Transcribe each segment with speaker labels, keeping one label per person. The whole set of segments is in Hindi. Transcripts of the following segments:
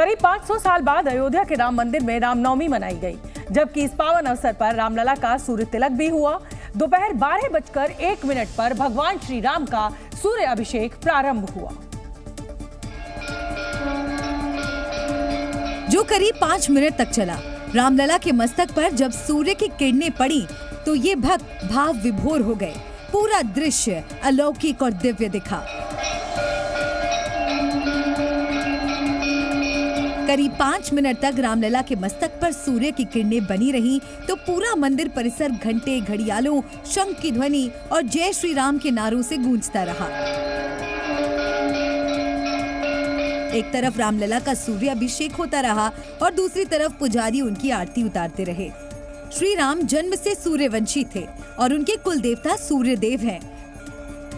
Speaker 1: करीब 500 साल बाद अयोध्या के राम मंदिर में रामनवमी मनाई गई, जबकि इस पावन अवसर पर रामलला का सूर्य तिलक भी हुआ। दोपहर 12:01 पर भगवान श्री राम का सूर्य अभिषेक प्रारंभ हुआ,
Speaker 2: जो करीब 5 मिनट तक चला। रामलला के मस्तक पर जब सूर्य की किरणें पड़ी तो ये भक्त भाव विभोर हो गए। पूरा दृश्य अलौकिक और दिव्य दिखा। करीब 5 मिनट तक रामलला के मस्तक पर सूर्य की किरणें बनी रहीं, तो पूरा मंदिर परिसर घंटे, घड़ियालों, शंख की ध्वनि और जय श्री राम के नारों से गूंजता रहा। एक तरफ रामलला का सूर्य अभिषेक होता रहा और दूसरी तरफ पुजारी उनकी आरती उतारते रहे। श्री राम जन्म से सूर्यवंशी थे और उनके कुल देवता सूर्य देव हैं।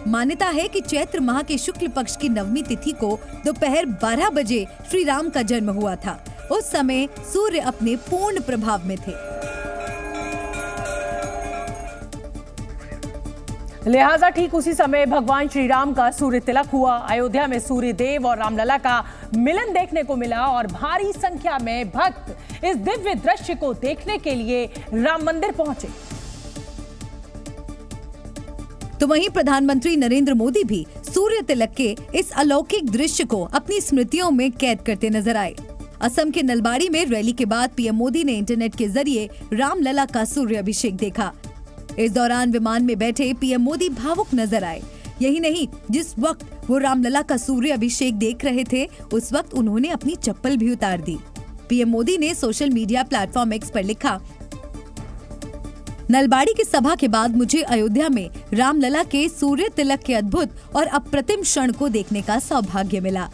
Speaker 2: मान्यता है कि चैत्र माह के शुक्ल पक्ष की नवमी तिथि को दोपहर 12 बजे श्री राम का जन्म हुआ था। उस समय सूर्य अपने पूर्ण प्रभाव में थे,
Speaker 1: लिहाजा ठीक उसी समय भगवान श्री राम का सूर्य तिलक हुआ। अयोध्या में सूर्य देव और रामलला का मिलन देखने को मिला और भारी संख्या में भक्त इस दिव्य दृश्य को देखने के लिए राम मंदिर पहुंचे।
Speaker 2: तो वहीं प्रधानमंत्री नरेंद्र मोदी भी सूर्य तिलक के इस अलौकिक दृश्य को अपनी स्मृतियों में कैद करते नजर आए। असम के नलबाड़ी में रैली के बाद पीएम मोदी ने इंटरनेट के जरिए रामलला का सूर्य अभिषेक देखा। इस दौरान विमान में बैठे पीएम मोदी भावुक नजर आए। यही नहीं, जिस वक्त वो रामलला का सूर्य अभिषेक देख रहे थे, उस वक्त उन्होंने अपनी चप्पल भी उतार दी। पीएम मोदी ने सोशल मीडिया प्लेटफॉर्म एक्स पर लिखा, नलबाड़ी की सभा के बाद मुझे अयोध्या में रामलला के सूर्य तिलक के अद्भुत और अप्रतिम क्षण को देखने का सौभाग्य मिला।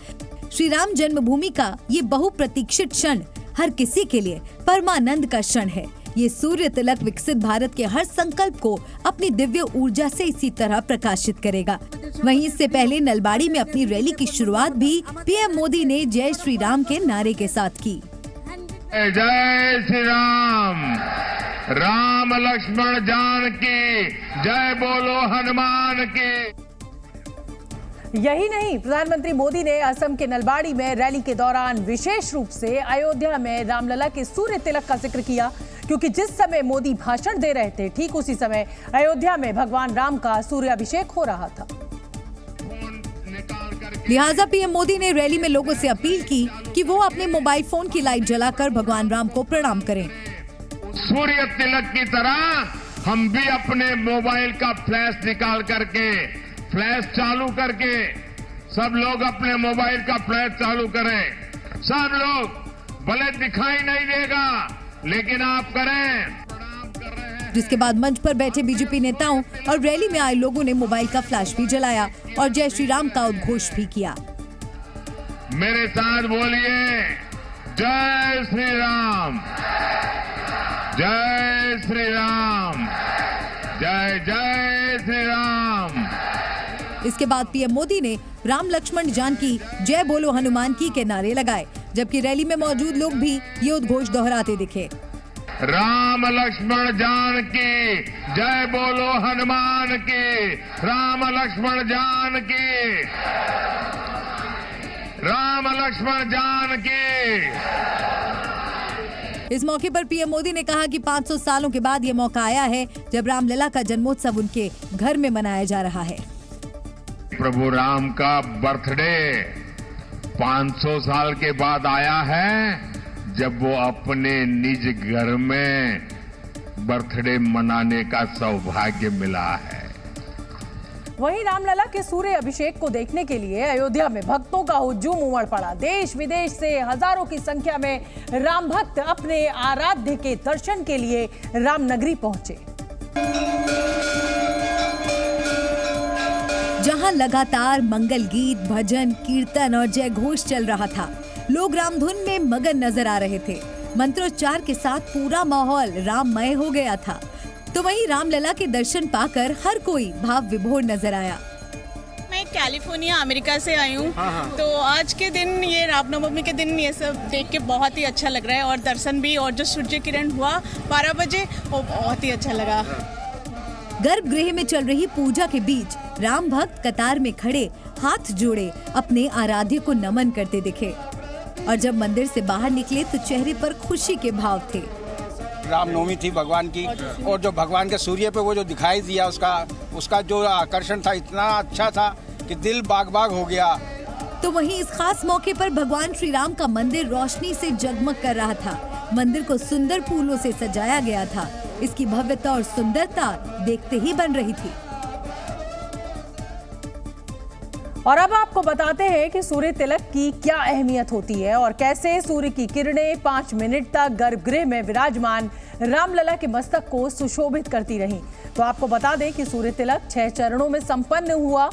Speaker 2: श्री राम जन्मभूमि का ये बहुप्रतीक्षित क्षण हर किसी के लिए परमानंद का क्षण है। ये सूर्य तिलक विकसित भारत के हर संकल्प को अपनी दिव्य ऊर्जा से इसी तरह प्रकाशित करेगा। वहीं इससे पहले नलबाड़ी में अपनी रैली की शुरुआत भी पीएम मोदी ने जय श्री राम के नारे के साथ की।
Speaker 3: जय श्री राम, राम लक्ष्मण जानकी, जय बोलो हनुमान की।
Speaker 1: यही नहीं, प्रधानमंत्री मोदी ने असम के नलबाड़ी में रैली के दौरान विशेष रूप से अयोध्या में रामलला के सूर्य तिलक का जिक्र किया, क्योंकि जिस समय मोदी भाषण दे रहे थे, ठीक उसी समय अयोध्या में भगवान राम का सूर्य अभिषेक हो रहा था।
Speaker 2: लिहाजा पीएम मोदी ने रैली में लोगों से अपील की कि वो अपने मोबाइल फोन की लाइट जलाकर भगवान राम को प्रणाम करें।
Speaker 3: सूर्य तिलक की तरह हम भी अपने मोबाइल का फ्लैश निकाल करके, फ्लैश चालू करके, सब लोग अपने मोबाइल का फ्लैश चालू करें। सब लोग, भले दिखाई नहीं देगा लेकिन आप करें।
Speaker 2: जिसके बाद मंच पर बैठे बीजेपी नेताओं और रैली में आए लोगों ने मोबाइल का फ्लैश भी जलाया और जय श्री राम का उद्घोष भी किया।
Speaker 3: मेरे साथ बोलिए, जय श्री राम, जय श्री राम, जय जय श्री राम।
Speaker 2: इसके बाद पीएम मोदी ने राम लक्ष्मण जानकी, जय बोलो हनुमान की के नारे लगाए, जबकि रैली में मौजूद लोग भी ये उद्घोष दोहराते दिखे।
Speaker 3: राम लक्ष्मण जानकी, जय बोलो हनुमान की, राम लक्ष्मण जानकी, राम लक्ष्मण जानकी।
Speaker 2: इस मौके पर पीएम मोदी ने कहा कि 500 सालों के बाद ये मौका आया है जब रामलला का जन्मोत्सव उनके घर में मनाया जा रहा है।
Speaker 3: प्रभु राम का बर्थडे 500 साल के बाद आया है, जब वो अपने निज घर में बर्थडे मनाने का सौभाग्य मिला है।
Speaker 1: वहीं रामलला के सूर्य अभिषेक को देखने के लिए अयोध्या में भक्तों का हुजूम उमड़ पड़ा। देश विदेश से हजारों की संख्या में राम भक्त अपने आराध्य के दर्शन के लिए रामनगरी पहुंचे,
Speaker 2: जहां लगातार मंगल गीत, भजन, कीर्तन और जय घोष चल रहा था। लोग रामधुन में मगन नजर आ रहे थे। मंत्रोच्चार के साथ पूरा माहौल राममय हो गया था। तो वहीं रामलला के दर्शन पाकर हर कोई भाव विभोर नजर आया।
Speaker 4: मैं कैलिफोर्निया अमेरिका से आई हूँ, तो आज के दिन, ये रामनवमी के दिन, ये सब देख के बहुत ही अच्छा लग रहा है। और दर्शन भी, और जो सूर्य किरण हुआ 12 बजे, वो बहुत ही अच्छा लगा।
Speaker 2: गर्भगृह में चल रही पूजा के बीच राम भक्त कतार में खड़े हाथ जोड़े अपने आराध्य को नमन करते दिखे। और जब मंदिर से बाहर निकले तो चेहरे पर खुशी के भाव थे।
Speaker 5: रामनवमी थी भगवान की, और जो भगवान के सूर्य पे वो जो दिखाई दिया उसका जो आकर्षण था इतना अच्छा था कि दिल बाग बाग हो गया।
Speaker 2: तो वहीं इस खास मौके पर भगवान श्री राम का मंदिर रोशनी से जगमग कर रहा था। मंदिर को सुंदर फूलों से सजाया गया था। इसकी भव्यता और सुंदरता देखते ही बन रही थी।
Speaker 1: और अब आपको बताते हैं कि सूर्य तिलक की क्या अहमियत होती है और कैसे सूर्य की किरणें 5 मिनट तक गर्भगृह में विराजमान रामलला के मस्तक को सुशोभित करती रहीं। तो आपको बता दें कि सूर्य तिलक 6 चरणों में संपन्न हुआ।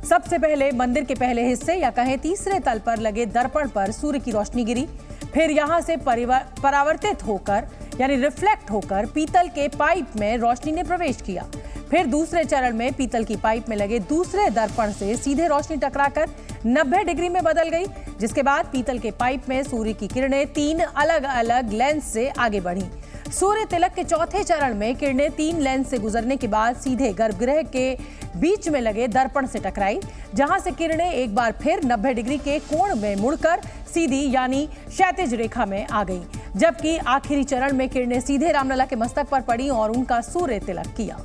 Speaker 1: सबसे पहले मंदिर के पहले हिस्से या कहें तीसरे तल पर लगे दर्पण पर सूर्य की रोशनी गिरी। फिर यहां से परावर्तित होकर यानी रिफ्लेक्ट होकर पीतल के पाइप में रोशनी ने प्रवेश किया। फिर दूसरे चरण में पीतल की पाइप में लगे दूसरे दर्पण से सीधे रोशनी टकराकर 90 डिग्री में बदल गई, जिसके बाद पीतल के पाइप में सूर्य की किरणें 3 अलग अलग लेंस से आगे बढ़ी। सूर्य तिलक के चौथे चरण में किरणें 3 लेंस से गुजरने के बाद सीधे गर्भगृह के बीच में लगे दर्पण से टकराई, जहां से किरणें एक बार फिर 90 डिग्री के कोण में मुड़कर सीधी यानी क्षैतिज रेखा में आ गई, जबकि आखिरी चरण में किरणें सीधे रामलला के मस्तक पर पड़ी और उनका सूर्य तिलक किया।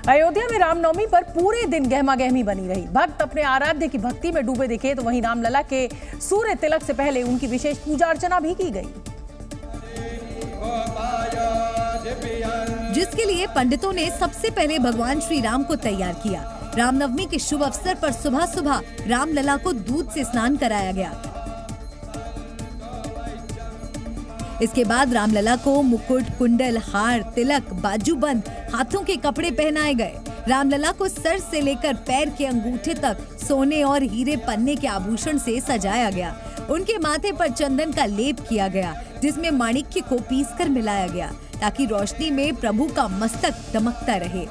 Speaker 1: अयोध्या में रामनवमी पर पूरे दिन गहमा गहमी बनी रही। भक्त अपने आराध्य की भक्ति में डूबे दिखे, तो वहीं रामलला के सूर्य तिलक से पहले उनकी विशेष पूजा अर्चना भी की गई,
Speaker 2: जिसके लिए पंडितों ने सबसे पहले भगवान श्री राम को तैयार किया। रामनवमी के शुभ अवसर पर सुबह सुबह रामलला को दूध से स्नान कराया गया। इसके बाद रामलला को मुकुट, कुंडल, हार, तिलक, बाजूबंद, हाथों के कपड़े पहनाए गए। रामलला को सर से लेकर पैर के अंगूठे तक सोने और हीरे पन्ने के आभूषण से सजाया गया। उनके माथे पर चंदन का लेप किया गया, जिसमें माणिक्य को पीसकर मिलाया गया, ताकि रोशनी में प्रभु का मस्तक दमकता रहे।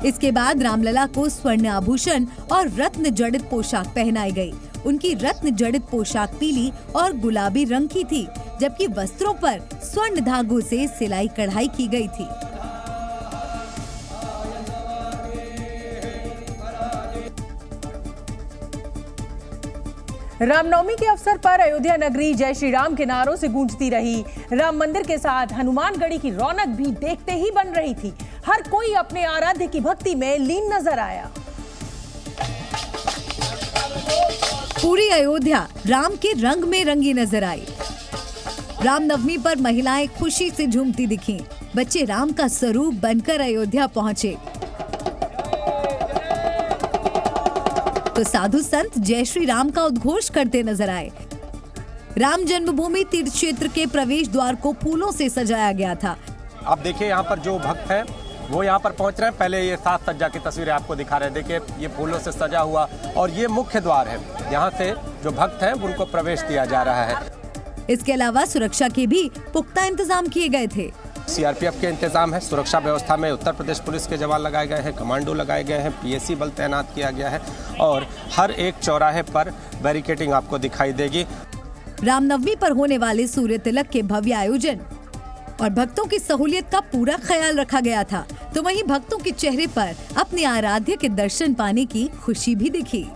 Speaker 2: इसके बाद रामलला को स्वर्ण आभूषण और रत्न जड़ित पोशाक पहनाई गई। उनकी रत्न जड़ित पोशाक पीली और गुलाबी रंग की थी, जबकि वस्त्रों पर स्वर्ण धागों से सिलाई कढ़ाई की गई थी।
Speaker 1: रामनवमी के अवसर पर अयोध्या नगरी जय श्री राम के नारों से गूंजती रही। राम मंदिर के साथ हनुमानगढ़ी की रौनक भी देखते ही बन रही थी। हर कोई अपने आराध्य की भक्ति में लीन नजर आया।
Speaker 2: पूरी अयोध्या राम के रंग में रंगी नजर आई। रामनवमी पर महिलाएं खुशी से झूमती दिखीं। बच्चे राम का स्वरूप बनकर अयोध्या पहुंचे, तो साधु संत जय श्री राम का उद्घोष करते नजर आए। राम जन्मभूमि तीर्थ क्षेत्र के प्रवेश द्वार को फूलों से सजाया गया था।
Speaker 6: आप देखिए यहाँ पर जो भक्त हैं वो यहाँ पर पहुँच रहे हैं। पहले ये सात सज्जा की तस्वीरें आपको दिखा रहे हैं। देखिए ये फूलों से सजा हुआ और ये मुख्य द्वार है। यहाँ से जो भक्त हैं उनको प्रवेश दिया जा रहा है।
Speaker 2: इसके अलावा सुरक्षा के भी पुख्ता इंतजाम किए गए थे।
Speaker 6: सीआरपीएफ के इंतजाम है। सुरक्षा व्यवस्था में उत्तर प्रदेश पुलिस के जवान लगाए गए हैं, कमांडो लगाए गए हैं, पीएसी बल तैनात किया गया है और हर एक चौराहे पर बैरिकेडिंग आपको दिखाई देगी।
Speaker 2: रामनवमी पर होने वाले सूर्य तिलक के भव्य आयोजन और भक्तों की सहूलियत का पूरा ख्याल रखा गया था, तो वहीं भक्तों के चेहरे पर अपने आराध्य के दर्शन पाने की खुशी भी दिखी।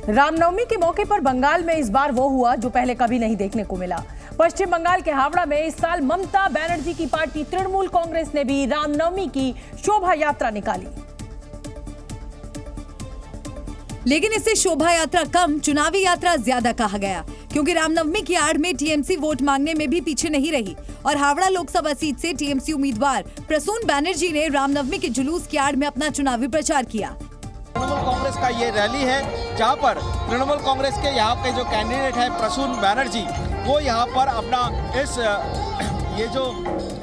Speaker 1: रामनवमी के मौके पर बंगाल में इस बार वो हुआ जो पहले कभी नहीं देखने को मिला। पश्चिम बंगाल के हावड़ा में इस साल ममता बनर्जी की पार्टी तृणमूल कांग्रेस ने भी रामनवमी की शोभा यात्रा निकाली।
Speaker 2: लेकिन इसे शोभा यात्रा कम, चुनावी यात्रा ज्यादा कहा गया, क्योंकि रामनवमी की आड़ में टीएमसी वोट मांगने में भी पीछे नहीं रही और हावड़ा लोकसभा सीट से टीएमसी उम्मीदवार प्रसून बनर्जी ने रामनवमी के जुलूस की आड़ में अपना चुनावी प्रचार किया।
Speaker 5: तृणमूल कांग्रेस का ये रैली है, जहां पर तृणमूल कांग्रेस के यहाँ के जो कैंडिडेट है प्रसून बनर्जी, वो यहाँ पर अपना इस ये जो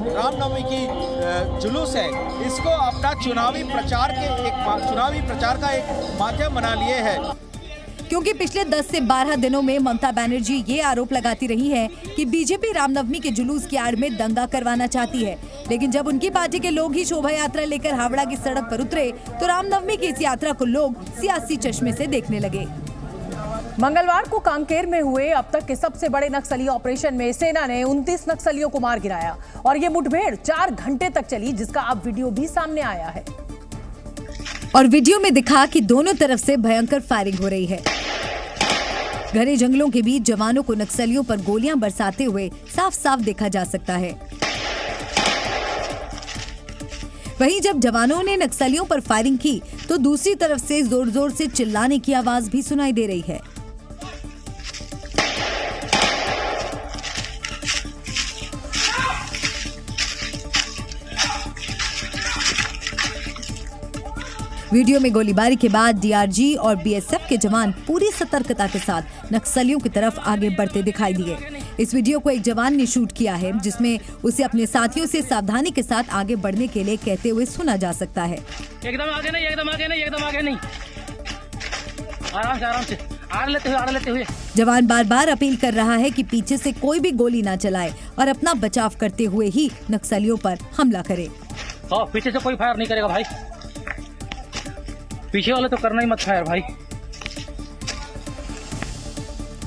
Speaker 5: रामनवमी की जुलूस है इसको अपना चुनावी प्रचार का एक माध्यम बना लिए है।
Speaker 2: क्योंकि पिछले 10 से 12 दिनों में ममता बनर्जी ये आरोप लगाती रही है कि बीजेपी रामनवमी के जुलूस की आड़ में दंगा करवाना चाहती है, लेकिन जब उनकी पार्टी के लोग ही शोभा यात्रा लेकर हावड़ा की सड़क पर उतरे तो रामनवमी की इस यात्रा को लोग सियासी चश्मे से देखने लगे।
Speaker 1: मंगलवार को कांकेर में हुए अब तक के सबसे बड़े नक्सली ऑपरेशन में सेना ने 29 नक्सलियों को मार गिराया और ये मुठभेड़ 4 घंटे तक चली, जिसका अब वीडियो भी सामने आया है।
Speaker 2: और वीडियो में दिखा कि दोनों तरफ से भयंकर फायरिंग हो रही है। घने जंगलों के बीच जवानों को नक्सलियों पर गोलियां बरसाते हुए साफ साफ देखा जा सकता है। वहीं जब जवानों ने नक्सलियों पर फायरिंग की तो दूसरी तरफ से जोर जोर से चिल्लाने की आवाज भी सुनाई दे रही है। वीडियो में गोलीबारी के बाद डीआरजी और बीएसएफ के जवान पूरी सतर्कता के साथ नक्सलियों की तरफ आगे बढ़ते दिखाई दिए। इस वीडियो को एक जवान ने शूट किया है, जिसमें उसे अपने साथियों से सावधानी के साथ आगे बढ़ने के लिए कहते हुए सुना जा सकता है।
Speaker 7: एकदम आगे नहीं, एकदम आगे नहीं, एकदम आगे नहीं, आराम से आड़ लेते हुए।
Speaker 2: जवान बार बार अपील कर रहा है कि पीछे से कोई भी गोली ना चलाए और अपना बचाव करते हुए ही नक्सलियों पर हमला करे।
Speaker 7: पीछे से कोई फायर नहीं करेगा भाई, पीछे वाले तो करना ही मत फायर भाई।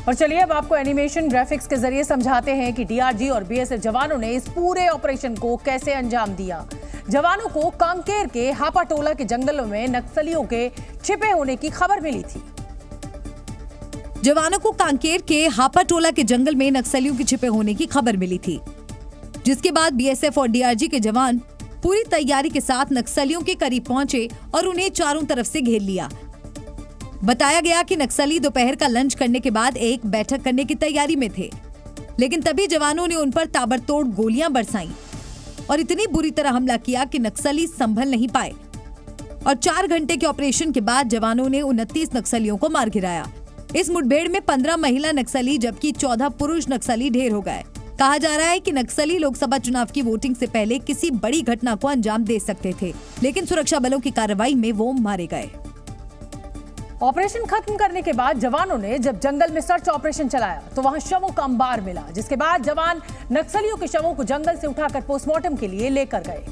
Speaker 1: और चलिए अब आपको एनिमेशन ग्राफिक्स के जरिए समझाते हैं कि डीआरजी और बीएसएफ जवानों ने इस पूरे ऑपरेशन को कैसे अंजाम दिया। जवानों को कांकेर के हापाटोला के जंगलों में नक्सलियों के छिपे होने की खबर मिली थी।
Speaker 2: जवानों को कांकेर के हापाटोला के जंगल में नक्सलियों के छिपे होने की खबर मिली थी, जिसके बाद बीएसएफ और डीआरजी के जवान पूरी तैयारी के साथ नक्सलियों के करीब पहुंचे और उन्हें चारों तरफ से घेर लिया। बताया गया कि नक्सली दोपहर का लंच करने के बाद एक बैठक करने की तैयारी में थे, लेकिन तभी जवानों ने उन पर ताबड़तोड़ गोलियां बरसाईं और इतनी बुरी तरह हमला किया कि नक्सली संभल नहीं पाए। और 4 घंटे के ऑपरेशन के बाद जवानों ने 29 नक्सलियों को मार गिराया। इस मुठभेड़ में 15 महिला नक्सली जबकि 14 पुरुष नक्सली ढेर हो गए। कहा जा रहा है कि नक्सली लोकसभा चुनाव की वोटिंग से पहले किसी बड़ी घटना को अंजाम दे सकते थे, लेकिन सुरक्षा बलों की कार्रवाई में वो मारे गए।
Speaker 1: ऑपरेशन खत्म करने के बाद जवानों ने जब जंगल में सर्च ऑपरेशन चलाया तो वहां शवों का अंबार मिला, जिसके बाद जवान नक्सलियों के शवों को जंगल से उठाकर पोस्टमार्टम के लिए लेकर गए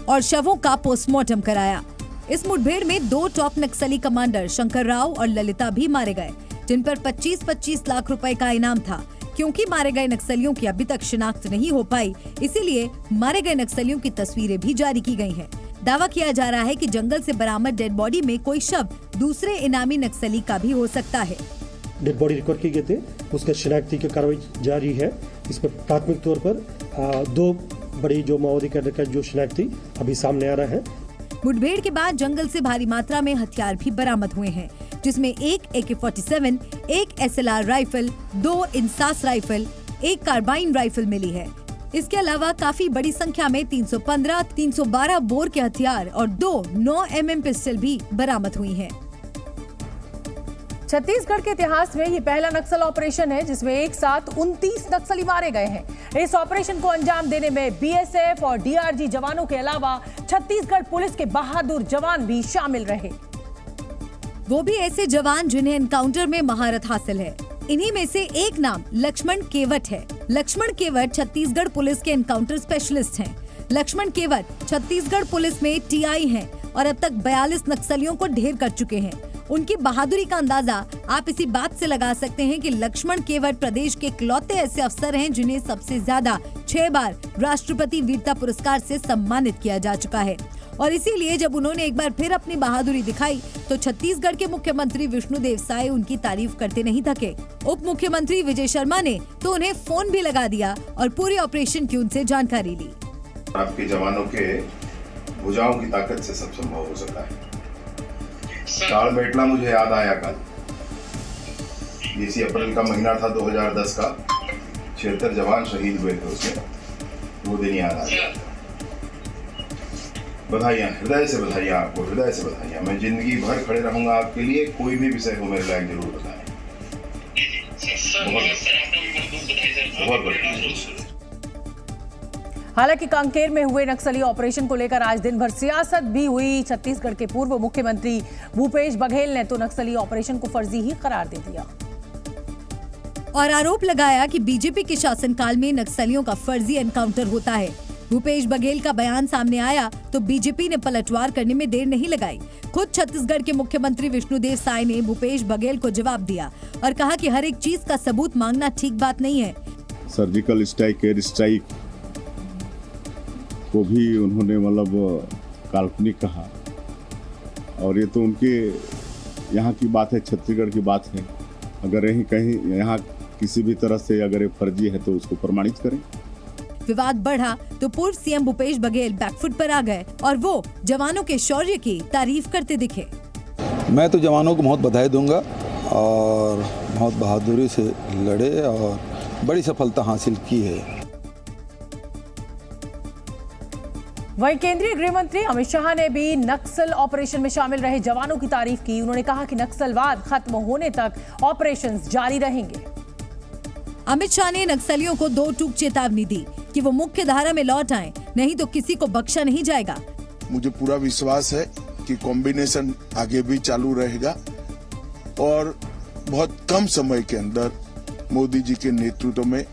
Speaker 2: और शवों का पोस्टमार्टम कराया। इस मुठभेड़ में 2 टॉप नक्सली कमांडर शंकर राव और ललिता भी मारे गए, जिन पर 25-25 लाख रुपए का इनाम था। क्योंकि मारे गए नक्सलियों की अभी तक शिनाख्त नहीं हो पाई, इसीलिए मारे गए नक्सलियों की तस्वीरें भी जारी की गई हैं। दावा किया जा रहा है कि जंगल से बरामद डेड बॉडी में कोई शव दूसरे इनामी नक्सली का भी हो सकता है।
Speaker 8: डेड बॉडी रिकॉर्ड की गई थी, उसका शिनाख्ती की कार्रवाई जारी है। इसमें प्राथमिक तौर पर 2 बड़ी जो माओवादी कैडर का जो शिनाख्ती अभी सामने आ रहा है।
Speaker 2: मुठभेड़ के बाद जंगल से भारी मात्रा में हथियार भी बरामद हुए हैं, जिसमें एक AK-47, एक SLR राइफल, 2 इंसास राइफल, एक कार्बाइन राइफल मिली है। इसके अलावा काफी बड़ी संख्या में 315, 312 बोर के हथियार और 2 9mm पिस्टल भी बरामद हुई हैं।
Speaker 1: छत्तीसगढ़ के इतिहास में ये पहला नक्सल ऑपरेशन है जिसमें एक साथ 29 नक्सली मारे गए हैं। इस ऑपरेशन को अंजाम देने में बीएसएफ और डीआरजी जवानों के अलावा छत्तीसगढ़ पुलिस के बहादुर जवान भी शामिल रहे,
Speaker 2: वो भी ऐसे जवान जिन्हें एनकाउंटर में महारत हासिल है। इन्हीं में से एक नाम लक्ष्मण केवट है। लक्ष्मण केवट छत्तीसगढ़ पुलिस के एनकाउंटर स्पेशलिस्ट हैं। लक्ष्मण केवट छत्तीसगढ़ पुलिस में टीआई हैं और अब तक 42 नक्सलियों को ढेर कर चुके हैं। उनकी बहादुरी का अंदाजा आप इसी बात से लगा सकते हैं कि लक्ष्मण केवट प्रदेश के इकलौते ऐसे अफसर हैं जिन्हें सबसे ज्यादा 6 बार राष्ट्रपति वीरता पुरस्कार से सम्मानित किया जा चुका है। और इसीलिए जब उन्होंने एक बार फिर अपनी बहादुरी दिखाई तो छत्तीसगढ़ के मुख्यमंत्री विष्णुदेव साय उनकी तारीफ करते नहीं थके। उप मुख्यमंत्री विजय शर्मा ने तो उन्हें फोन भी लगा दिया और पूरे ऑपरेशन की उनसे जानकारी ली।
Speaker 9: आपके जवानों के भुजाओं की ताकत से सब संभव हो सका है। ताल बेटला मुझे याद आया कल, 20 अप्रैल का महीना था 2010 का, 76 जवान शहीद हुए थे उसमें, वो दिन याद आ गया। बधाइयाँ, हृदय से बधाइयाँ आपको, हृदय से बधाइयाँ। मैं जिंदगी भर खड़े रहूंगा आपके लिए, कोई भी विषय हो मेरे लायक जरूर बताएं। बहुत बहुत।
Speaker 1: हालांकि कांकेर में हुए नक्सली ऑपरेशन को लेकर आज दिन भर सियासत भी हुई। छत्तीसगढ़ के पूर्व मुख्यमंत्री भूपेश बघेल ने तो नक्सली ऑपरेशन को फर्जी ही करार दे दिया
Speaker 2: और आरोप लगाया कि बीजेपी के शासनकाल में नक्सलियों का फर्जी एनकाउंटर होता है। भूपेश बघेल का बयान सामने आया तो बीजेपी ने पलटवार करने में देर नहीं लगाई। खुद छत्तीसगढ़ के मुख्यमंत्री विष्णुदेव साय ने भूपेश बघेल को जवाब दिया और कहा कि हर एक चीज का सबूत मांगना ठीक बात नहीं है।
Speaker 10: सर्जिकल स्ट्राइक, एयर स्ट्राइक को भी उन्होंने मतलब काल्पनिक कहा। और ये तो उनके यहाँ की बात है, छत्तीसगढ़ की बात है। अगर यहीं कहीं यहाँ किसी भी तरह से अगर ये फर्जी है तो उसको प्रमाणित करें।
Speaker 2: विवाद बढ़ा तो पूर्व सीएम भूपेश बघेल बैकफुट पर आ गए और वो जवानों के शौर्य की तारीफ करते दिखे।
Speaker 11: मैं तो जवानों को बहुत बधाई दूंगा और बहुत बहादुरी से लड़े और बड़ी सफलता हासिल की है।
Speaker 1: वहीं केंद्रीय गृह मंत्री अमित शाह ने भी नक्सल ऑपरेशन में शामिल रहे जवानों की तारीफ की। उन्होंने कहा कि नक्सलवाद खत्म होने तक ऑपरेशंस जारी रहेंगे।
Speaker 2: अमित शाह ने नक्सलियों को 2 टूक चेतावनी दी कि वो मुख्य धारा में लौट आएं, नहीं तो किसी को बख्शा नहीं जाएगा।
Speaker 12: मुझे पूरा विश्वास है कि कॉम्बिनेशन आगे भी चालू रहेगा और बहुत कम समय के अंदर मोदी जी के नेतृत्व में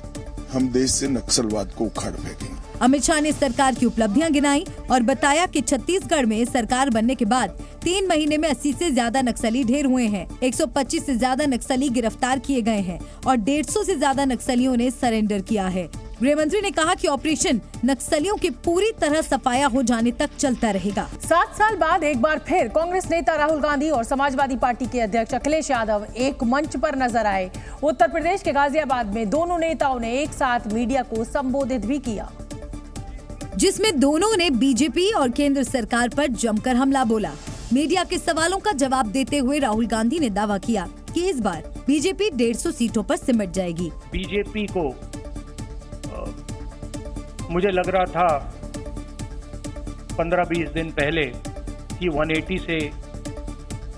Speaker 12: हम देश से नक्सलवाद को उखाड़ फेंकेंगे।
Speaker 2: अमित शाह ने सरकार की उपलब्धियां गिनाई और बताया कि छत्तीसगढ़ में सरकार बनने के बाद 3 महीने में 80 से ज्यादा नक्सली ढेर हुए हैं, 125 से ज्यादा नक्सली गिरफ्तार किए गए हैं और 150 से ज्यादा नक्सलियों ने सरेंडर किया है। गृह मंत्री ने कहा कि ऑपरेशन नक्सलियों के पूरी तरह सफाया हो जाने तक चलता रहेगा।
Speaker 1: 7 साल बाद एक बार फिर कांग्रेस नेता राहुल गांधी और समाजवादी पार्टी के अध्यक्ष अखिलेश यादव एक मंच पर नजर आए। उत्तर प्रदेश के गाजियाबाद में दोनों नेताओं ने एक साथ मीडिया को संबोधित भी किया,
Speaker 2: जिसमें दोनों ने बीजेपी और केंद्र सरकार पर जमकर हमला बोला। मीडिया के सवालों का जवाब देते हुए राहुल गांधी ने दावा किया कि इस बार बीजेपी 150 सीटों पर सिमट जाएगी।
Speaker 13: बीजेपी को मुझे लग रहा था 15-20 दिन पहले कि 180 से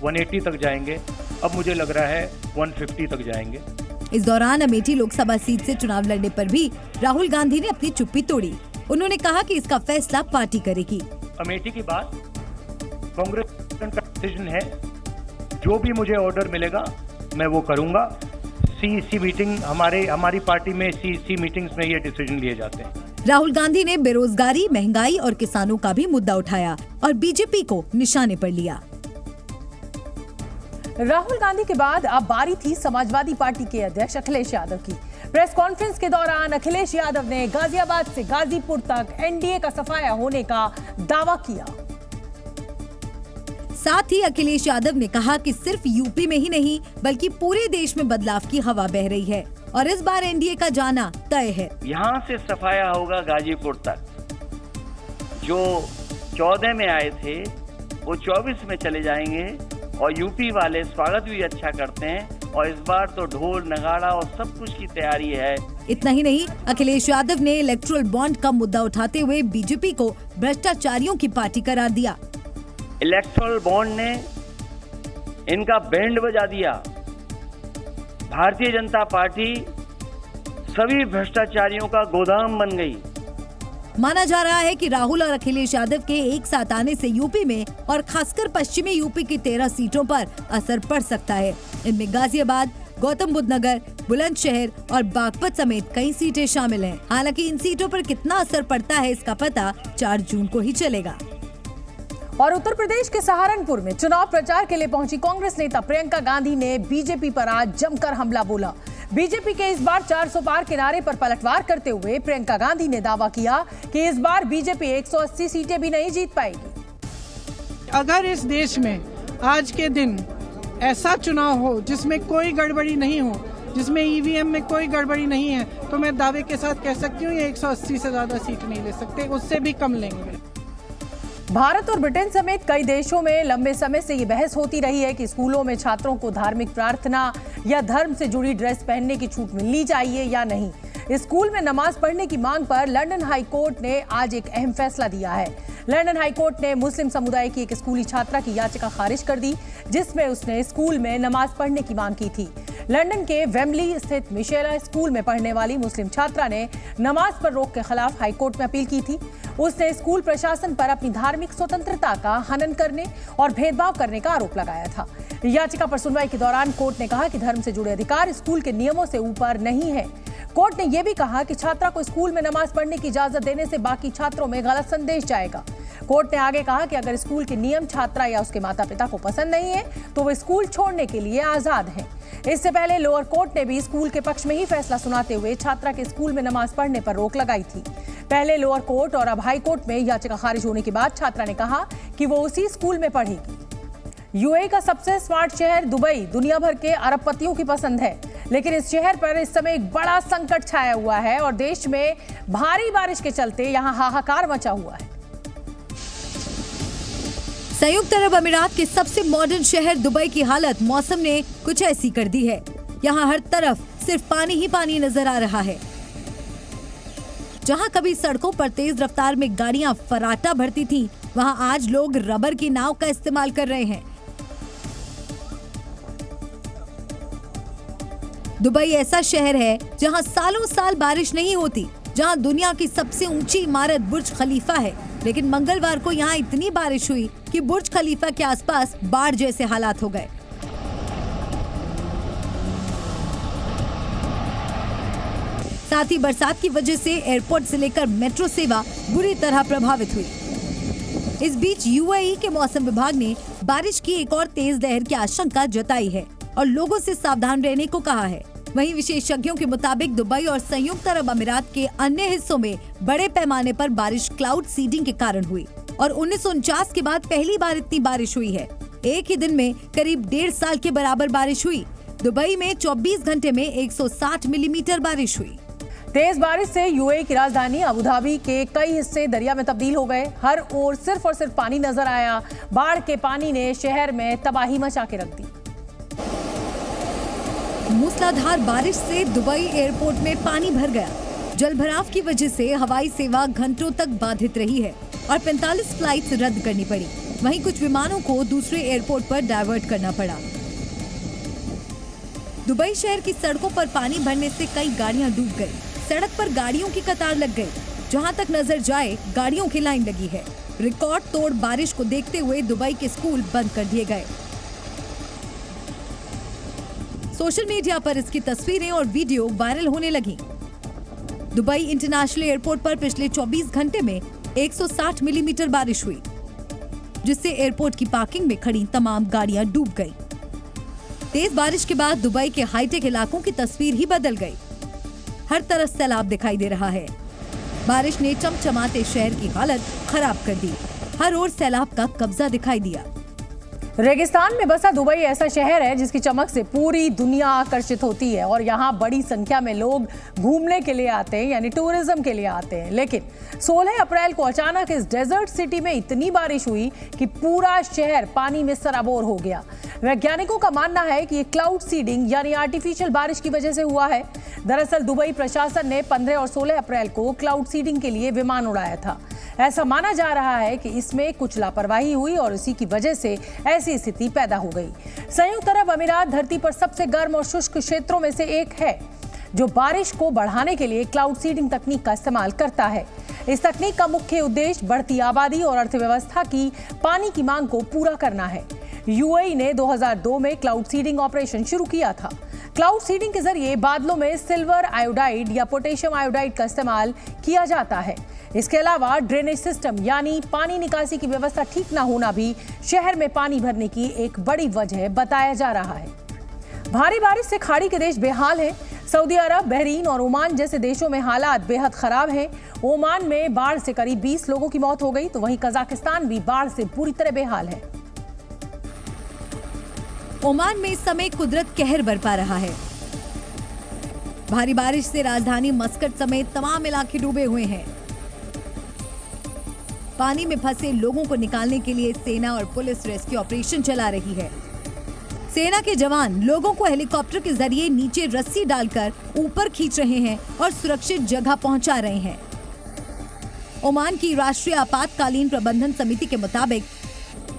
Speaker 13: 180 तक जाएंगे, अब मुझे लग रहा है 150 तक जाएंगे।
Speaker 2: इस दौरान अमेठी लोकसभा सीट से चुनाव लड़ने पर भी राहुल गांधी ने अपनी चुप्पी तोड़ी। उन्होंने कहा कि इसका फैसला पार्टी करेगी।
Speaker 13: अमेठी की बात कांग्रेस का डिसीजन है, जो भी मुझे ऑर्डर मिलेगा मैं वो करूंगा। सीईसी मीटिंग हमारी पार्टी में सीईसी मीटिंग्स में ये डिसीजन लिए जाते हैं।
Speaker 2: राहुल गांधी ने बेरोजगारी, महंगाई और किसानों का भी मुद्दा उठाया और बीजेपी को निशाने पर लिया।
Speaker 1: राहुल गांधी के बाद अब बारी थी समाजवादी पार्टी के अध्यक्ष अखिलेश यादव की। प्रेस कॉन्फ्रेंस के दौरान अखिलेश यादव ने गाजियाबाद से गाजीपुर तक एनडीए का सफाया होने का दावा किया।
Speaker 2: साथ ही अखिलेश यादव ने कहा कि सिर्फ यूपी में ही नहीं बल्कि पूरे देश में बदलाव की हवा बह रही है और इस बार एनडीए का जाना तय है।
Speaker 14: यहाँ से सफाया होगा गाजीपुर तक। जो 14 में आए थे वो 24 में चले जाएंगे और यूपी वाले स्वागत भी अच्छा करते हैं और इस बार तो ढोल नगाड़ा और सब कुछ की तैयारी है।
Speaker 2: इतना ही नहीं, अखिलेश यादव ने इलेक्टोरल बॉन्ड का मुद्दा उठाते हुए बीजेपी को भ्रष्टाचारियों की पार्टी करार दिया।
Speaker 14: इलेक्टोरल बॉन्ड ने इनका बैंड बजा दिया। भारतीय जनता पार्टी सभी भ्रष्टाचारियों का गोदाम बन गई।
Speaker 2: माना जा रहा है कि राहुल और अखिलेश यादव के एक साथ आने से यूपी में और खासकर पश्चिमी यूपी की 13 सीटों पर असर पड़ सकता है। इनमें गाजियाबाद, गौतम बुद्ध नगर, बुलंदशहर और बागपत समेत कई सीटें शामिल हैं। हालांकि इन सीटों पर कितना असर पड़ता है इसका पता 4 जून को ही चलेगा।
Speaker 1: और उत्तर प्रदेश के सहारनपुर में चुनाव प्रचार के लिए पहुंची कांग्रेस नेता प्रियंका गांधी ने बीजेपी पर आज जमकर हमला बोला। बीजेपी के इस बार 400 पार के नारे पर पलटवार करते हुए प्रियंका गांधी ने दावा किया कि इस बार बीजेपी 180 सीटें भी नहीं जीत पाएगी।
Speaker 15: अगर इस देश में आज के दिन ऐसा चुनाव हो जिसमें कोई गड़बड़ी नहीं हो, जिसमें ईवीएम में कोई गड़बड़ी नहीं है, तो मैं दावे के साथ कह सकती हूँ ये 180 से ज्यादा सीट नहीं ले सकते, उससे भी कम लेंगे।
Speaker 1: भारत और ब्रिटेन समेत कई देशों में लंबे समय से ये बहस होती रही है कि स्कूलों में छात्रों को धार्मिक प्रार्थना या धर्म से जुड़ी ड्रेस पहनने की छूट मिलनी चाहिए या नहीं। स्कूल में नमाज पढ़ने की मांग पर लंदन हाई कोर्ट ने आज एक अहम फैसला दिया है। लंदन हाई कोर्ट ने मुस्लिम समुदाय की एक स्कूली छात्रा की याचिका खारिज कर दी, जिसमें उसने स्कूल में नमाज पढ़ने की मांग की थी। लंदन के वेम्बली स्थित मिशेला स्कूल में पढ़ने वाली मुस्लिम छात्रा ने नमाज पर रोक के खिलाफ हाई कोर्ट में अपील की थी। उसने स्कूल प्रशासन पर अपनी धार्मिक स्वतंत्रता का हनन करने और भेदभाव करने का आरोप लगाया था। याचिका पर सुनवाई के दौरान कोर्ट ने कहा कि धर्म से जुड़े अधिकार स्कूल के नियमों से ऊपर नहीं है। कोर्ट ने यह भी कहा कि छात्रा को स्कूल में नमाज पढ़ने की इजाजत देने से बाकी छात्रों में गलत संदेश जाएगा। कोर्ट ने आगे कहा कि अगर स्कूल के नियम छात्रा या उसके माता पिता को पसंद नहीं है तो वो स्कूल छोड़ने के लिए आजाद हैं। इससे पहले लोअर कोर्ट ने भी स्कूल के पक्ष में ही फैसला सुनाते हुए छात्रा के स्कूल में नमाज पढ़ने पर रोक लगाई थी। पहले लोअर कोर्ट और अब हाई कोर्ट में याचिका खारिज होने के बाद छात्रा ने कहा कि वो उसी स्कूल में पढ़ेगी। यूएई का सबसे स्मार्ट शहर दुबई दुनिया भर के अरबपतियों की पसंद है, लेकिन इस शहर पर इस समय एक बड़ा संकट छाया हुआ है और देश में भारी बारिश के चलते यहां हाहाकार मचा हुआ है।
Speaker 2: संयुक्त अरब अमीरात के सबसे मॉडर्न शहर दुबई की हालत मौसम ने कुछ ऐसी कर दी है। यहाँ हर तरफ सिर्फ पानी ही पानी नजर आ रहा है। जहाँ कभी सड़कों पर तेज रफ्तार में गाड़ियाँ फराटा भरती थीं, वहाँ आज लोग रबर की नाव का इस्तेमाल कर रहे हैं। दुबई ऐसा शहर है जहाँ सालों साल बारिश नहीं होती, जहाँ दुनिया की सबसे ऊंची इमारत बुर्ज खलीफा है, लेकिन मंगलवार को यहाँ इतनी बारिश हुई कि बुर्ज खलीफा के आसपास बाढ़ जैसे हालात हो गए। साथ ही बरसात की वजह से एयरपोर्ट से लेकर मेट्रो सेवा बुरी तरह प्रभावित हुई। इस बीच यूएई के मौसम विभाग ने बारिश की एक और तेज लहर की आशंका जताई है और लोगों से सावधान रहने को कहा है। वहीं विशेषज्ञों के मुताबिक दुबई और संयुक्त अरब अमीरात के अन्य हिस्सों में बड़े पैमाने पर बारिश क्लाउड सीडिंग के कारण हुई और 1949 के बाद पहली बार इतनी बारिश हुई है। एक ही दिन में करीब 1.5 साल के बराबर बारिश हुई। दुबई में 24 घंटे में 160 मिलीमीटर बारिश हुई।
Speaker 1: तेज बारिश से यूएई की राजधानी अबू धाबी के कई हिस्से दरिया में तब्दील हो गए। हर ओर सिर्फ और सिर्फ पानी नजर आया। बाढ़ के पानी ने शहर में तबाही मचा के रख दी।
Speaker 2: मूसलाधार बारिश से दुबई एयरपोर्ट में पानी भर गया। जलभराव की वजह से हवाई सेवा घंटों तक बाधित रही है और 45 फ्लाइट्स रद्द करनी पड़ी। वहीं कुछ विमानों को दूसरे एयरपोर्ट पर डाइवर्ट करना पड़ा। दुबई शहर की सड़कों पर पानी भरने से कई गाड़ियां डूब गई। सड़क पर गाड़ियों की कतार लग गई। जहां तक नजर जाए गाड़ियों की लाइन लगी है। रिकॉर्ड तोड़ बारिश को देखते हुए दुबई के स्कूल बंद कर दिए गए। सोशल मीडिया पर इसकी तस्वीरें और वीडियो वायरल होने लगी। दुबई इंटरनेशनल एयरपोर्ट पर पिछले 24 घंटे में 160 मिलीमीटर बारिश हुई, जिससे एयरपोर्ट की पार्किंग में खड़ी तमाम गाड़ियां डूब गईं। तेज बारिश के बाद दुबई के हाईटेक इलाकों की तस्वीर ही बदल गई। हर तरफ सैलाब दिखाई दे रहा है। बारिश ने चमचमाते शहर की हालत खराब कर दी। हर ओर सैलाब का कब्जा दिखाई दिया।
Speaker 1: रेगिस्तान में बसा दुबई ऐसा शहर है जिसकी चमक से पूरी दुनिया आकर्षित होती है और यहाँ बड़ी संख्या में लोग घूमने के लिए आते हैं, यानी टूरिज्म के लिए आते हैं। लेकिन 16 अप्रैल को अचानक इस डेजर्ट सिटी में इतनी बारिश हुई कि पूरा शहर पानी में सराबोर हो गया। वैज्ञानिकों का मानना है कि ये क्लाउड सीडिंग यानी आर्टिफिशियल बारिश की वजह से हुआ है। दरअसल दुबई प्रशासन ने 15 और 16 अप्रैल को क्लाउड सीडिंग के लिए विमान उड़ाया था। ऐसा माना जा रहा है कि इसमें कुछ लापरवाही हुई और इसी की वजह से ऐसी स्थिति पैदा हो गई। संयुक्त अरब अमीरात धरती पर सबसे गर्म और शुष्क क्षेत्रों में से एक है जो बारिश को बढ़ाने के लिए क्लाउड सीडिंग तकनीक का इस्तेमाल करता है। इस तकनीक का मुख्य उद्देश्य बढ़ती आबादी और अर्थव्यवस्था की पानी की मांग को पूरा करना है। यूएई ने 2002 में क्लाउड सीडिंग ऑपरेशन शुरू किया था। क्लाउड सीडिंग के जरिए बादलों में सिल्वर आयोडाइड या पोटेशियम आयोडाइड का इस्तेमाल किया जाता है। इसके अलावा ड्रेनेज सिस्टम यानी पानी निकासी की व्यवस्था ठीक न होना भी शहर में पानी भरने की एक बड़ी वजह बताया जा रहा है। भारी बारिश से खाड़ी के देश बेहाल हैं। सऊदी अरब, बहरीन और ओमान जैसे देशों में हालात बेहद खराब हैं। ओमान में बाढ़ से करीब 20 लोगों की मौत हो गई, तो वहीं कजाकिस्तान भी बाढ़ से पूरी तरह बेहाल है।
Speaker 2: ओमान में इस समय कुदरत कहर बरपा रहा है। भारी बारिश से राजधानी मस्कट समेत तमाम इलाके डूबे हुए हैं। पानी में फंसे लोगों को निकालने के लिए सेना और पुलिस रेस्क्यू ऑपरेशन चला रही है। सेना के जवान लोगों को हेलीकॉप्टर के जरिए नीचे रस्सी डालकर ऊपर खींच रहे हैं और सुरक्षित जगह पहुंचा रहे हैं। ओमान की राष्ट्रीय आपातकालीन प्रबंधन समिति के मुताबिक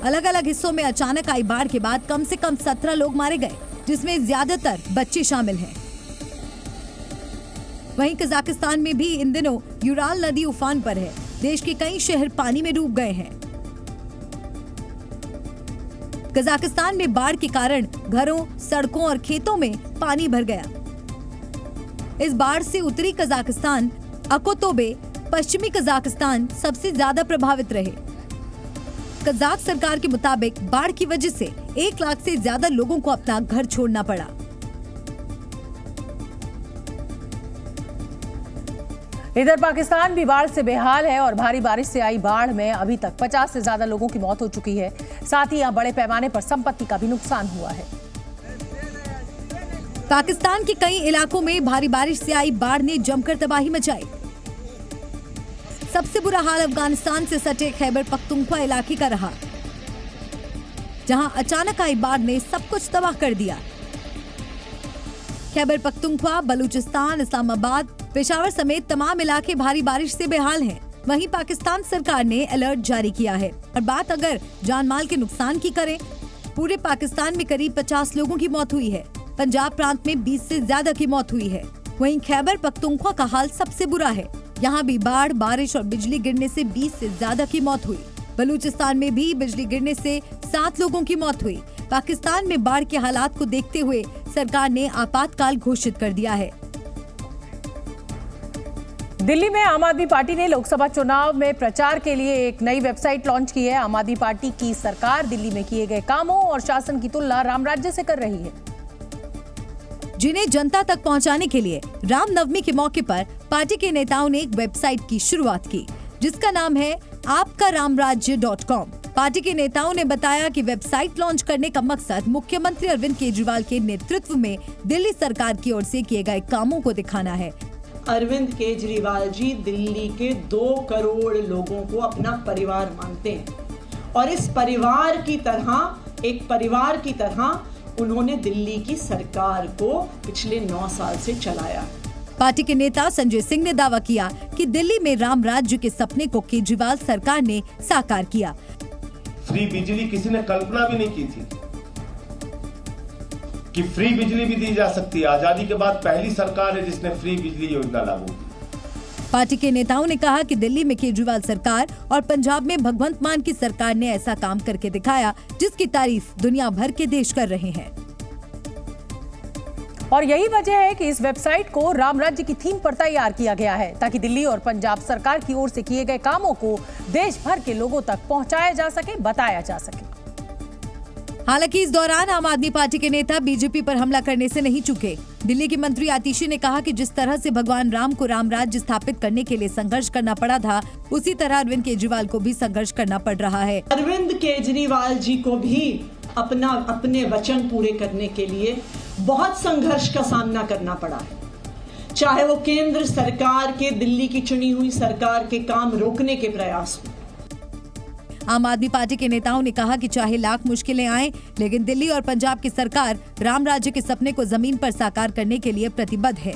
Speaker 2: अलग अलग हिस्सों में अचानक आई बाढ़ के बाद कम से कम 17 लोग मारे गए, जिसमें ज्यादातर बच्चे शामिल हैं। वहीं कजाकिस्तान में भी इन दिनों यूराल नदी उफान पर है। देश के कई शहर पानी में डूब गए हैं। कजाकिस्तान में बाढ़ के कारण घरों, सड़कों और खेतों में पानी भर गया। इस बाढ़ से उत्तरी कजाकिस्तान, अकोतोबे, पश्चिमी कजाकिस्तान सबसे ज्यादा प्रभावित रहे। कजाक सरकार के मुताबिक बाढ़ की वजह से 1 लाख से ज्यादा लोगों को अपना घर छोड़ना पड़ा।
Speaker 1: इधर पाकिस्तान भी बाढ़ से बेहाल है और भारी बारिश से आई बाढ़ में अभी तक 50 से ज्यादा लोगों की मौत हो चुकी है। साथ ही यहां बड़े पैमाने पर संपत्ति का भी नुकसान हुआ है।
Speaker 2: पाकिस्तान के कई इलाकों में भारी बारिश से आई बाढ़ ने जमकर तबाही मचाई। सबसे बुरा हाल अफगानिस्तान से सटे खैबर पख्तूनख्वा इलाके का रहा, जहां अचानक आई बाढ़ ने सब कुछ तबाह कर दिया। खैबर पख्तूनख्वा, बलूचिस्तान, इस्लामाबाद, पेशावर समेत तमाम इलाके भारी बारिश से बेहाल हैं। वहीं पाकिस्तान सरकार ने अलर्ट जारी किया है। और बात अगर जान माल के नुकसान की करें, पूरे पाकिस्तान में करीब 50 लोगों की मौत हुई है। पंजाब प्रांत में 20 से ज्यादा की मौत हुई है। वहीं खैबर पख्तूनख्वा का हाल सबसे बुरा है। यहाँ भी बाढ़, बारिश और बिजली गिरने से 20 से ज्यादा की मौत हुई। बलूचिस्तान में भी बिजली गिरने से 7 लोगों की मौत हुई। पाकिस्तान में बाढ़ के हालात को देखते हुए सरकार ने आपातकाल घोषित कर दिया है।
Speaker 1: दिल्ली में आम आदमी पार्टी ने लोकसभा चुनाव में प्रचार के लिए एक नई वेबसाइट लॉन्च की है। आम आदमी पार्टी की सरकार दिल्ली में किए गए कामों और शासन की तुलना राम राज्य से कर रही है,
Speaker 2: जिन्हें जनता तक पहुंचाने के लिए रामनवमी के मौके पर पार्टी के नेताओं ने एक वेबसाइट की शुरुआत की, जिसका नाम है आपकारामराज्य.com। पार्टी के नेताओं ने बताया कि वेबसाइट लॉन्च करने का मकसद मुख्यमंत्री अरविंद केजरीवाल के नेतृत्व में दिल्ली सरकार की ओर से किए गए कामों को दिखाना है।
Speaker 16: अरविंद केजरीवाल जी दिल्ली के 2 करोड़ लोगों को अपना परिवार मानते हैं और इस परिवार की तरह, एक परिवार की तरह उन्होंने दिल्ली की सरकार को पिछले 9 साल से चलाया।
Speaker 2: पार्टी के नेता संजय सिंह ने दावा किया कि दिल्ली में राम राज्य के सपने को केजरीवाल सरकार ने साकार किया।
Speaker 17: फ्री बिजली किसी ने कल्पना भी नहीं की थी कि फ्री बिजली भी दी जा सकती है। आजादी के बाद पहली सरकार है जिसने फ्री बिजली योजना लागू की।
Speaker 2: पार्टी के नेताओं ने कहा कि दिल्ली में केजरीवाल सरकार और पंजाब में भगवंत मान की सरकार ने ऐसा काम करके दिखाया जिसकी तारीफ दुनिया भर के देश कर रहे हैं।
Speaker 1: और यही वजह है कि इस वेबसाइट को राम राज्य की थीम पर तैयार किया गया है, ताकि दिल्ली और पंजाब सरकार की ओर से किए गए कामों को देश भर के लोगों तक पहुंचाया जा सके, बताया जा सके।
Speaker 2: हालांकि इस दौरान आम आदमी पार्टी के नेता बीजेपी पर हमला करने से नहीं चूके। दिल्ली की मंत्री आतिशी ने कहा कि जिस तरह से भगवान राम को राम राज्य स्थापित करने के लिए संघर्ष करना पड़ा था, उसी तरह अरविंद केजरीवाल को भी संघर्ष करना पड़ रहा है।
Speaker 16: अरविंद केजरीवाल जी को भी अपने वचन पूरे करने के लिए बहुत संघर्ष का सामना करना पड़ा है, चाहे वो केंद्र सरकार के, दिल्ली की चुनी हुई सरकार के काम रोकने के प्रयास हो।
Speaker 2: आम आदमी पार्टी के नेताओं ने कहा कि चाहे लाख मुश्किलें आए, लेकिन दिल्ली और पंजाब की सरकार राम राज्य के सपने को जमीन पर साकार करने के लिए प्रतिबद्ध है।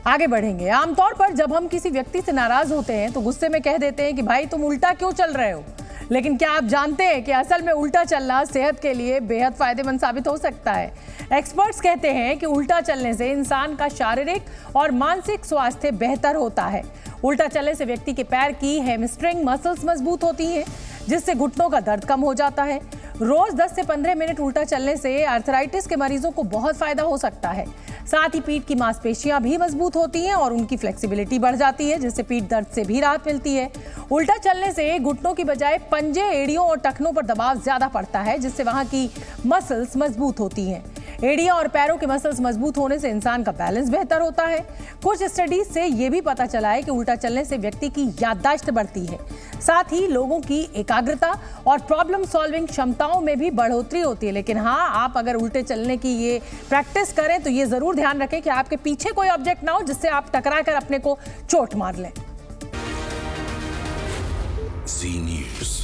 Speaker 1: आगे बढ़ेंगे। आमतौर पर जब हम किसी व्यक्ति से नाराज होते हैं तो गुस्से में कह देते हैं कि भाई तुम उल्टा क्यों चल रहे हो, लेकिन क्या आप जानते हैं कि असल में उल्टा चलना सेहत के लिए बेहद फायदेमंद साबित हो सकता है। एक्सपर्ट्स कहते हैं कि उल्टा चलने से इंसान का शारीरिक और मानसिक स्वास्थ्य बेहतर होता है। उल्टा चलने से व्यक्ति के पैर की हैमस्ट्रिंग मसल्स मजबूत होती हैं, जिससे घुटनों का दर्द कम हो जाता है। रोज 10 से 15 मिनट उल्टा चलने से आर्थराइटिस के मरीजों को बहुत फायदा हो सकता है। साथ ही पीठ की मांसपेशियां भी मजबूत होती हैं और उनकी फ्लेक्सिबिलिटी बढ़ जाती है, जिससे पीठ दर्द से भी राहत मिलती है। उल्टा चलने से घुटनों की बजाय पंजे, एड़ियों और टखनों पर दबाव ज्यादा पड़ता है, जिससे वहां की मसल्स मजबूत होती हैं। एड़ियां और पैरों के मसल्स मजबूत होने से इंसान का बैलेंस बेहतर होता है। कुछ स्टडीज से यह भी पता चला है कि उल्टा चलने से व्यक्ति की याददाश्त बढ़ती है, साथ ही लोगों की एकाग्रता और प्रॉब्लम सॉल्विंग क्षमताओं में भी बढ़ोतरी होती है। लेकिन हाँ, आप अगर उल्टे चलने की ये प्रैक्टिस करें तो ये जरूर ध्यान रखें कि आपके पीछे कोई ऑब्जेक्ट ना हो जिससे आप टकरा कर अपने को चोट मार लें।
Speaker 18: Zee News।